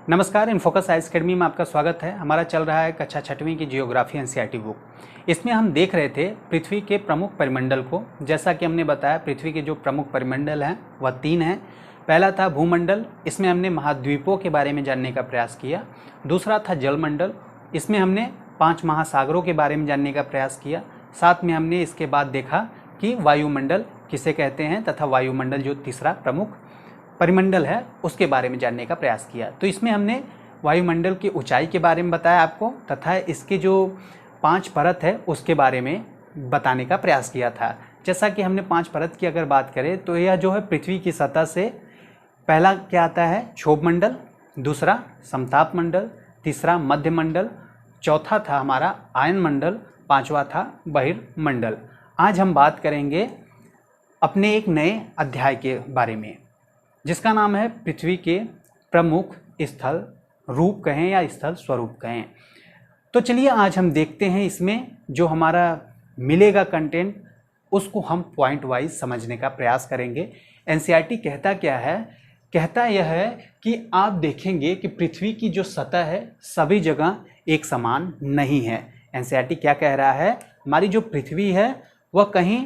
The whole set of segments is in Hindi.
नमस्कार, इनफोकस साइंस अकेडमी में आपका स्वागत है। हमारा चल रहा है कक्षा 6वीं की जियोग्राफी एनसीईआरटी बुक। इसमें हम देख रहे थे पृथ्वी के प्रमुख परिमंडल को। जैसा कि हमने बताया, पृथ्वी के जो प्रमुख परिमंडल हैं वह 3 हैं। पहला था भूमंडल, इसमें हमने महाद्वीपों के बारे में जानने का प्रयास किया। दूसरा था जलमंडल, इसमें हमने 5 महासागरों के बारे में जानने का प्रयास किया। साथ में हमने इसके बाद देखा कि वायुमंडल किसे कहते हैं तथा वायुमंडल जो तीसरा प्रमुख परिमंडल है उसके बारे में जानने का प्रयास किया। तो इसमें हमने वायुमंडल की ऊंचाई के बारे में बताया आपको, तथा इसके जो 5 परत है उसके बारे में बताने का प्रयास किया था। जैसा कि हमने 5 परत की अगर बात करें तो यह जो है पृथ्वी की सतह से पहला क्या आता है, क्षोभ मंडल, दूसरा समताप मंडल, तीसरा मध्य मंडल, चौथा था हमारा आयन मंडल, 5वां था बहिर्मंडल। आज हम बात करेंगे अपने एक नए अध्याय के बारे में जिसका नाम है पृथ्वी के प्रमुख स्थल रूप कहें या स्थल स्वरूप कहें। तो चलिए आज हम देखते हैं इसमें जो हमारा मिलेगा कंटेंट उसको हम पॉइंट वाइज समझने का प्रयास करेंगे। एनसीईआरटी कहता क्या है, कहता यह है कि आप देखेंगे कि पृथ्वी की जो सतह है सभी जगह एक समान नहीं है। एनसीईआरटी क्या कह रहा है, हमारी जो पृथ्वी है वह कहीं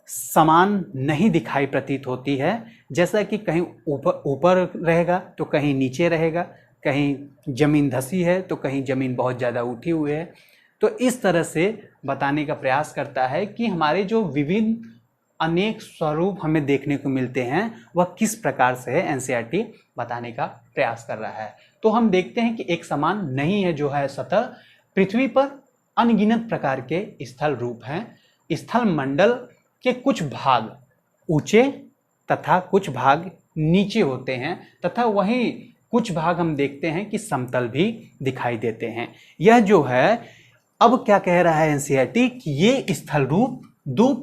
समान नहीं दिखाई प्रतीत होती है। जैसा कि कहीं ऊपर रहेगा तो कहीं नीचे रहेगा, कहीं ज़मीन धसी है तो कहीं ज़मीन बहुत ज़्यादा उठी हुई है। तो इस तरह से बताने का प्रयास करता है कि हमारे जो विभिन्न अनेक स्वरूप हमें देखने को मिलते हैं वह किस प्रकार से है, एनसीईआरटी बताने का प्रयास कर रहा है। तो हम देखते हैं कि एक समान नहीं है जो है सतह। पृथ्वी पर अनगिनत प्रकार के स्थल रूप हैं। स्थल मंडल के कुछ भाग ऊंचे तथा कुछ भाग नीचे होते हैं, तथा वहीं कुछ भाग हम देखते हैं कि समतल भी दिखाई देते हैं। यह जो है अब क्या कह रहा है एनसीईआरटी कि ये स्थल रूप 2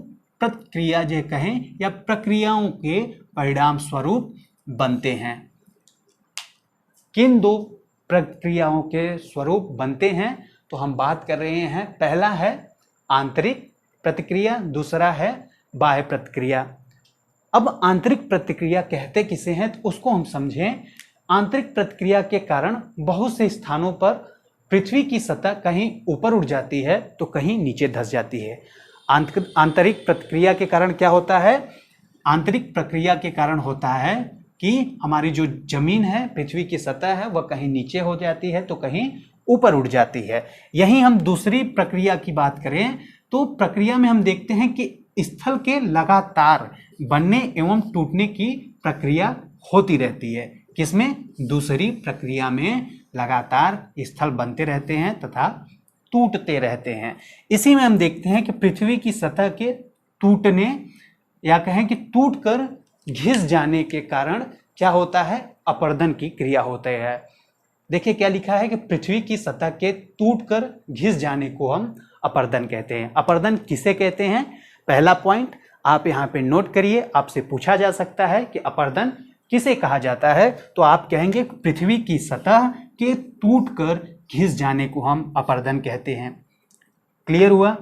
प्रक्रिया जो कहें या प्रक्रियाओं के परिणाम स्वरूप बनते हैं। किन 2 प्रक्रियाओं के स्वरूप बनते हैं तो हम बात कर रहे हैं, पहला है आंतरिक प्रतिक्रिया, दूसरा है बाह्य प्रतिक्रिया। अब आंतरिक प्रतिक्रिया कहते किसे हैं तो उसको हम समझें। आंतरिक प्रतिक्रिया के कारण बहुत से स्थानों पर पृथ्वी की सतह कहीं ऊपर उठ जाती है तो कहीं नीचे धंस जाती है। आंतरिक प्रतिक्रिया के कारण क्या होता है, आंतरिक प्रक्रिया के कारण होता है कि हमारी जो जमीन है, पृथ्वी की सतह है, वह कहीं नीचे हो जाती है तो कहीं ऊपर उठ जाती है। यही हम दूसरी प्रक्रिया की बात करें तो प्रक्रिया में हम देखते हैं कि स्थल के लगातार बनने एवं टूटने की प्रक्रिया होती रहती है। किसमें, दूसरी प्रक्रिया में लगातार स्थल बनते रहते हैं तथा टूटते रहते हैं। इसी में हम देखते हैं कि पृथ्वी की सतह के टूटने या कहें कि टूटकर घिस जाने के कारण क्या होता है, अपरदन की क्रिया होती है। देखिए क्या लिखा है कि पृथ्वी की सतह के टूटकर घिस जाने को हम अपरदन कहते हैं। अपरदन किसे कहते हैं, पहला पॉइंट आप यहाँ पे नोट करिए। आपसे पूछा जा सकता है कि अपरदन किसे कहा जाता है, तो आप कहेंगे पृथ्वी की सतह के टूटकर घिस जाने को हम अपरदन कहते हैं। क्लियर हुआ।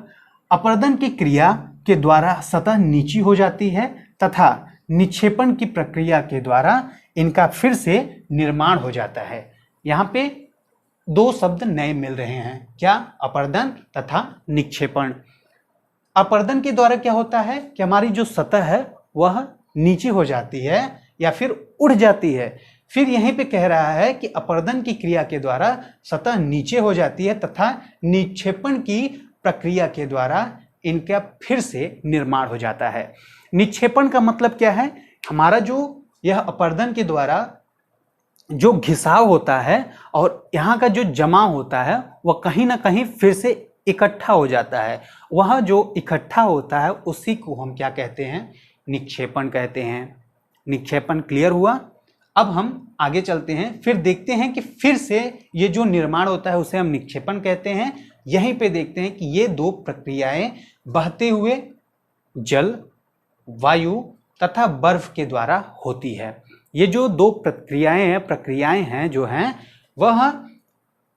अपरदन की क्रिया के द्वारा सतह नीची हो जाती है तथा निक्षेपण की प्रक्रिया के द्वारा इनका फिर से निर्माण हो जाता है। यहाँ पे 2 शब्द नए मिल रहे हैं, क्या, अपरदन तथा निक्षेपण। अपरदन के द्वारा क्या होता है कि हमारी जो सतह है वह नीचे हो जाती है या फिर उड़ जाती है। फिर यहीं पे कह रहा है कि अपरदन की क्रिया के द्वारा सतह नीचे हो जाती है तथा निक्षेपण की प्रक्रिया के द्वारा इनका फिर से निर्माण हो जाता है। निक्षेपण का मतलब क्या है, हमारा जो यह अपरदन के द्वारा जो घिसाव होता है और यहाँ का जो जमाव होता है वह कहीं ना कहीं फिर से इकट्ठा हो जाता है। वह जो इकट्ठा होता है उसी को हम क्या कहते हैं, निक्षेपण कहते हैं। निक्षेपण क्लियर हुआ। अब हम आगे चलते हैं, फिर देखते हैं कि फिर से ये जो निर्माण होता है उसे हम निक्षेपण कहते हैं। यहीं पे देखते हैं कि ये 2 प्रक्रियाएं बहते हुए जल, वायु तथा बर्फ के द्वारा होती है। ये जो 2 प्रक्रियाएं हैं जो हैं वह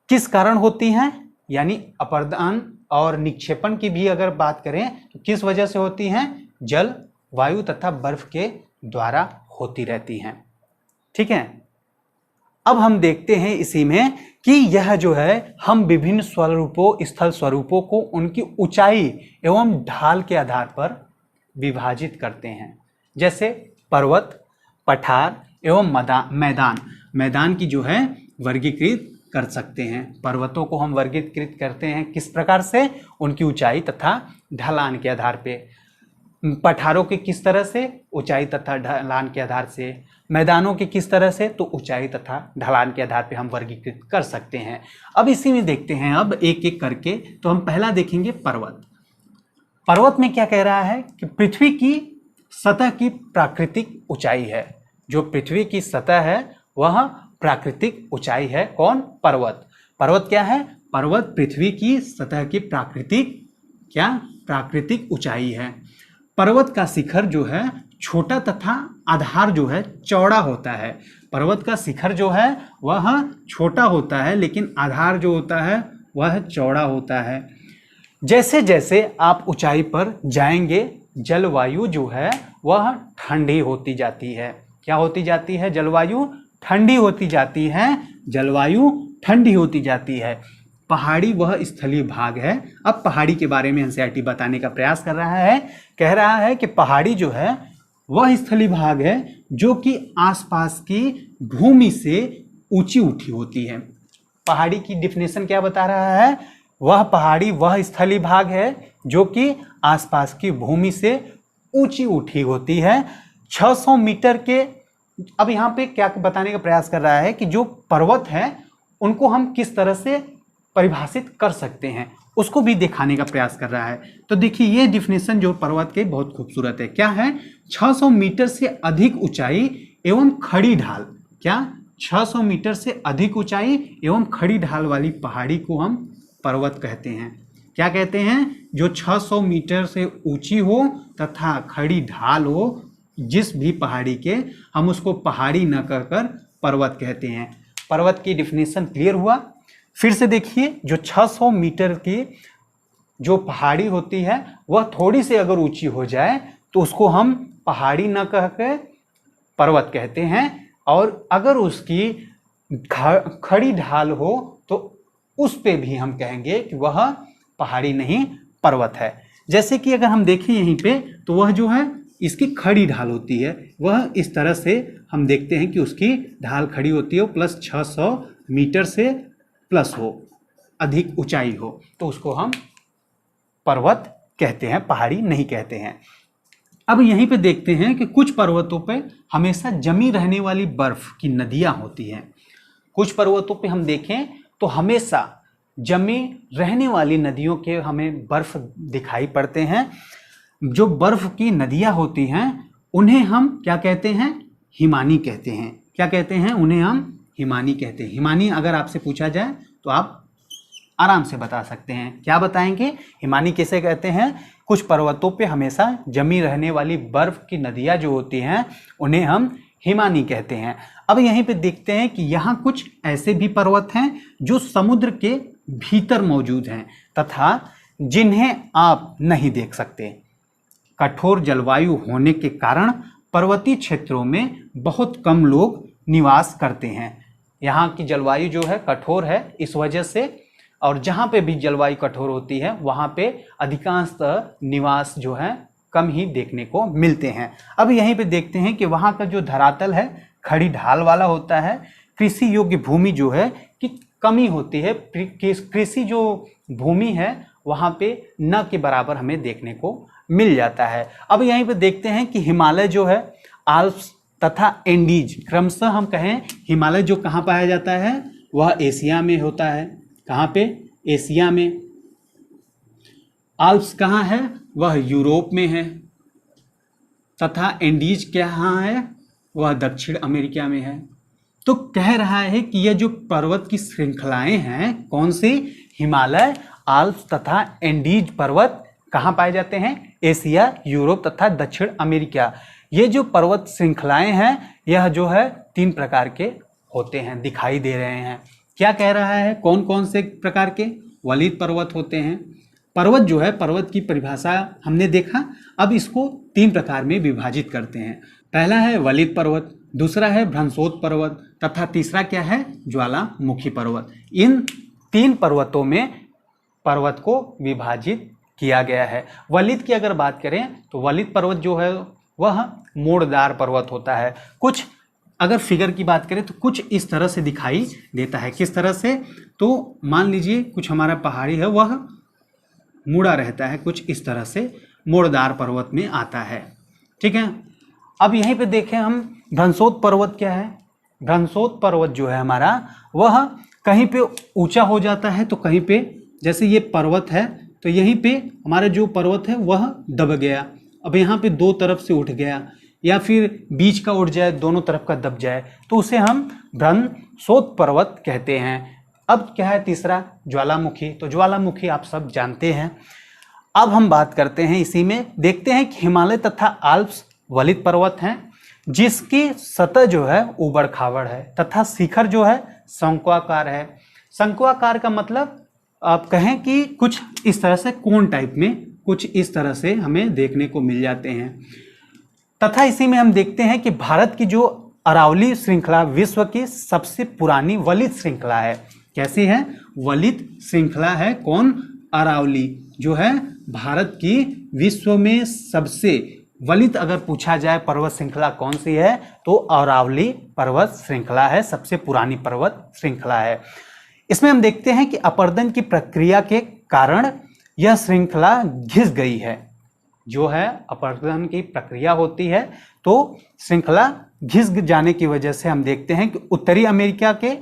किस कारण होती हैं, यानी अपरदन और निक्षेपण की भी अगर बात करें तो किस वजह से होती हैं, जल, वायु तथा बर्फ के द्वारा होती रहती हैं। ठीक है। अब हम देखते हैं इसी में कि यह जो है हम विभिन्न स्वरूपों, स्थल स्वरूपों को उनकी ऊंचाई एवं ढाल के आधार पर विभाजित करते हैं। जैसे पर्वत, पठार एवं मैदान। मैदान की जो है वर्गीकृत कर सकते हैं। पर्वतों को हम वर्गीकृत करते हैं किस प्रकार से? उनकी ऊंचाई तथा ढलान के आधार पे। पठारों के किस तरह से? ऊंचाई तथा ढलान के आधार से। मैदानों के किस तरह से? तो ऊंचाई तथा ढलान के आधार पे हम वर्गीकृत कर सकते हैं। अब इसी में देखते हैं अब एक एक करके। तो हम पहला देखेंगे पर्वत। पर्वत में क्या कह रहा है कि पृथ्वी की सतह की प्राकृतिक ऊंचाई है। जो पृथ्वी की सतह है वह प्राकृतिक ऊंचाई है। कौन? पर्वत। पर्वत क्या है? पर्वत पृथ्वी की सतह की प्राकृतिक ऊंचाई है। पर्वत का शिखर जो है छोटा तथा आधार जो है चौड़ा होता है। पर्वत का शिखर जो है वह छोटा होता है लेकिन आधार जो होता है वह चौड़ा होता है। जैसे जैसे आप ऊंचाई पर जाएंगे जलवायु जो है वह ठंडी होती जाती है। क्या होती जाती है? जलवायु ठंडी होती जाती है। जलवायु ठंडी होती जाती है। पहाड़ी वह स्थलीय भाग है। अब पहाड़ी के बारे में एनसीईआरटी बताने का प्रयास कर रहा है। कह रहा है कि पहाड़ी जो है वह स्थलीय भाग है जो कि आसपास की भूमि से ऊंची उठी होती है। पहाड़ी की डिफिनेशन क्या बता रहा है? वह पहाड़ी वह स्थलीय भाग है जो कि आसपास की भूमि से ऊंची उठी होती है। 600 मीटर के। अब यहाँ पे क्या बताने का प्रयास कर रहा है कि जो पर्वत है उनको हम किस तरह से परिभाषित कर सकते हैं उसको भी दिखाने का प्रयास कर रहा है। तो देखिए ये डिफिनेशन जो पर्वत के बहुत खूबसूरत है। क्या है? 600 मीटर से अधिक ऊंचाई एवं खड़ी ढाल। क्या? 600 मीटर से अधिक ऊंचाई एवं खड़ी ढाल वाली पहाड़ी को हम पर्वत कहते हैं। क्या कहते हैं? जो 600 मीटर से ऊंची हो तथा खड़ी ढाल हो जिस भी पहाड़ी के, हम उसको पहाड़ी न कहकर पर्वत कहते हैं। पर्वत की डिफिनेशन क्लियर हुआ। फिर से देखिए, जो 600 मीटर की जो पहाड़ी होती है वह थोड़ी सी अगर ऊंची हो जाए तो उसको हम पहाड़ी न कह के पर्वत कहते हैं, और अगर उसकी खड़ी ढाल हो तो उस पे भी हम कहेंगे कि वह पहाड़ी नहीं पर्वत है। जैसे कि अगर हम देखें यहीं पे तो वह जो है इसकी खड़ी ढाल होती है, वह इस तरह से हम देखते हैं कि उसकी ढाल खड़ी होती है प्लस 600 मीटर से प्लस हो, अधिक ऊंचाई हो, तो उसको हम पर्वत कहते हैं, पहाड़ी नहीं कहते हैं। अब यहीं पे देखते हैं कि कुछ पर्वतों पे हमेशा जमी रहने वाली बर्फ की नदियां होती हैं। कुछ पर्वतों पे हम देखें तो हमेशा जमी रहने वाली नदियों के हमें बर्फ दिखाई पड़ते हैं। जो बर्फ की नदियां होती हैं उन्हें हम क्या कहते हैं? हिमानी कहते हैं। क्या कहते हैं? उन्हें हम हिमानी कहते हैं। हिमानी अगर आपसे पूछा जाए तो आप आराम से बता सकते हैं। क्या बताएंगे? हिमानी किसे कहते हैं? कुछ पर्वतों पे हमेशा जमी रहने वाली बर्फ की नदियां जो होती हैं उन्हें हम हिमानी कहते हैं। अब यहीं पे देखते हैं कि यहाँ कुछ ऐसे भी पर्वत हैं जो समुद्र के भीतर मौजूद हैं तथा जिन्हें आप नहीं देख सकते। कठोर जलवायु होने के कारण पर्वतीय क्षेत्रों में बहुत कम लोग निवास करते हैं। यहाँ की जलवायु जो है कठोर है इस वजह से, और जहाँ पे भी जलवायु कठोर होती है वहाँ पे अधिकांशतः निवास जो है कम ही देखने को मिलते हैं। अब यहीं पे देखते हैं कि वहाँ का जो धरातल है खड़ी ढाल वाला होता है। कृषि योग्य भूमि जो है कि कमी होती है। कृषि जो भूमि है वहाँ पे न के बराबर हमें देखने को मिल जाता है। अब यहीं पे देखते हैं कि हिमालय जो है आल्प्स तथा एंडीज, क्रमशः हम कहें हिमालय जो कहाँ पाया जाता है वह एशिया में होता है। कहाँ पे? एशिया में। आल्प्स कहाँ है? वह यूरोप में है तथा एंडीज कहाँ है? वह दक्षिण अमेरिका में है। तो कह रहा है कि यह जो पर्वत की श्रृंखलाएं हैं कौन सी? हिमालय, आल्प्स तथा एंडीज पर्वत कहाँ पाए जाते हैं? एशिया, यूरोप तथा दक्षिण अमेरिका। ये जो पर्वत श्रृंखलाएं हैं यह जो है 3 प्रकार के होते हैं, दिखाई दे रहे हैं। क्या कह रहा है? कौन कौन से प्रकार के? वलित पर्वत होते हैं। पर्वत जो है, पर्वत की परिभाषा हमने देखा। अब इसको 3 प्रकार में विभाजित करते हैं। पहला है वलित पर्वत, दूसरा है भ्रंशोत पर्वत तथा तीसरा क्या है, ज्वालामुखी पर्वत। इन 3 पर्वतों में पर्वत को विभाजित किया गया है। वलित की अगर बात करें तो वलित पर्वत जो है वह मोड़दार पर्वत होता है। कुछ अगर फिगर की बात करें तो कुछ इस तरह से दिखाई देता है। किस तरह से, तो मान लीजिए कुछ हमारा पहाड़ी है वह मुड़ा रहता है, कुछ इस तरह से मोड़दार पर्वत में आता है। ठीक है, अब यहीं पे देखें हम भ्रंशोत पर्वत क्या है। भ्रंशोत पर्वत जो है हमारा वह कहीं पे ऊंचा हो जाता है तो कहीं पे, जैसे ये पर्वत है तो यहीं पे हमारा जो पर्वत है वह दब गया, अब यहाँ पे 2 तरफ से उठ गया या फिर बीच का उठ जाए, दोनों तरफ का दब जाए, तो उसे हम भ्रंशोत पर्वत कहते हैं। अब क्या है तीसरा, ज्वालामुखी। तो ज्वालामुखी आप सब जानते हैं। अब हम बात करते हैं इसी में, देखते हैं कि हिमालय तथा आल्प्स वलित पर्वत हैं जिसकी सतह जो है ऊबड़ खाबड़ है तथा शिखर जो है शंक्वाकार है। शंक्वाकार का मतलब आप कहें कि कुछ इस तरह से कोन टाइप में कुछ इस तरह से हमें देखने को मिल जाते हैं। तथा इसी में हम देखते हैं कि भारत की जो अरावली श्रृंखला विश्व की सबसे पुरानी वलित श्रृंखला है। कैसी है, वलित श्रृंखला है। कौन, अरावली जो है भारत की विश्व में सबसे वलित, अगर पूछा जाए पर्वत श्रृंखला कौन सी है तो अरावली पर्वत श्रृंखला है, सबसे पुरानी पर्वत श्रृंखला है। इसमें हम देखते हैं कि अपर्दन की प्रक्रिया के कारण यह श्रृंखला घिस गई है। जो है अपर्दन की प्रक्रिया होती है तो श्रृंखला घिस जाने की वजह से हम देखते हैं कि उत्तरी अमेरिका के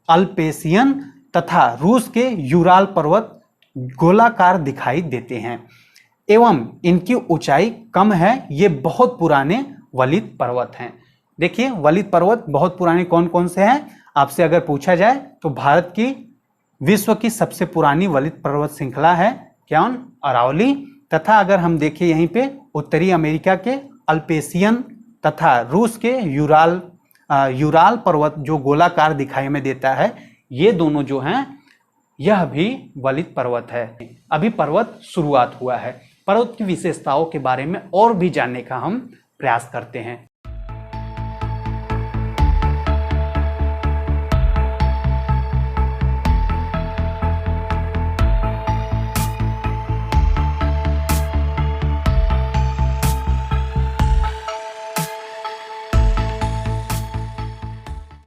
अल्पेशियन तथा रूस के यूराल पर्वत गोलाकार दिखाई देते हैं एवं इनकी ऊंचाई कम है। ये बहुत पुराने वलित पर्वत हैं। देखिए वलित पर्वत बहुत पुराने कौन कौन से हैं, आपसे अगर पूछा जाए तो भारत की विश्व की सबसे पुरानी वलित पर्वत श्रृंखला है कौन, अरावली। तथा अगर हम देखें यहीं पे उत्तरी अमेरिका के अल्पेशियन तथा रूस के यूराल पर्वत जो गोलाकार दिखाई में देता है, ये दोनों जो हैं यह भी वलित पर्वत है। अभी पर्वत शुरुआत हुआ है। पर्वत की विशेषताओं के बारे में और भी जानने का हम प्रयास करते हैं।